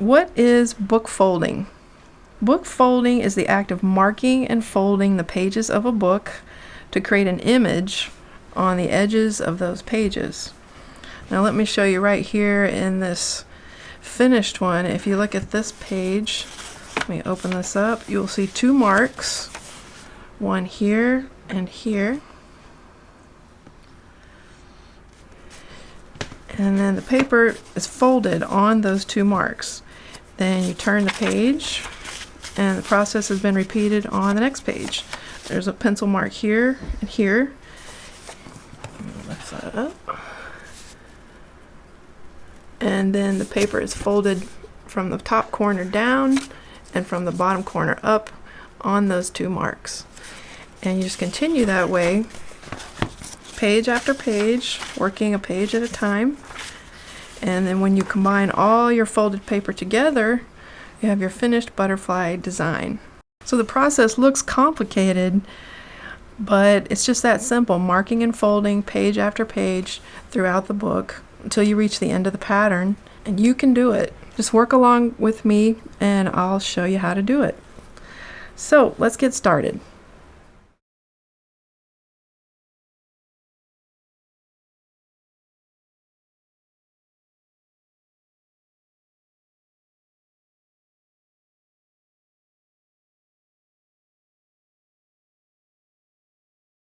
What is book folding? Book folding is the act of marking and folding the pages of a book to create an image on the edges of those pages. Now let me show you right here in this finished one. If you look at this page, let me open this up, you'll see two marks, one here and here. And then the paper is folded on those two marks. Then you turn the page, and the process has been repeated on the next page. There's a pencil mark here and here. Lift that up. And then the paper is folded from the top corner down and from the bottom corner up on those two marks. And you just continue that way, page after page, working a page at a time. And then when you combine all your folded paper together, you have your finished butterfly design. So the process looks complicated, but it's just that simple, marking and folding page after page throughout the book until you reach the end of the pattern, and you can do it. Just work along with me and I'll show you how to do it. So let's get started.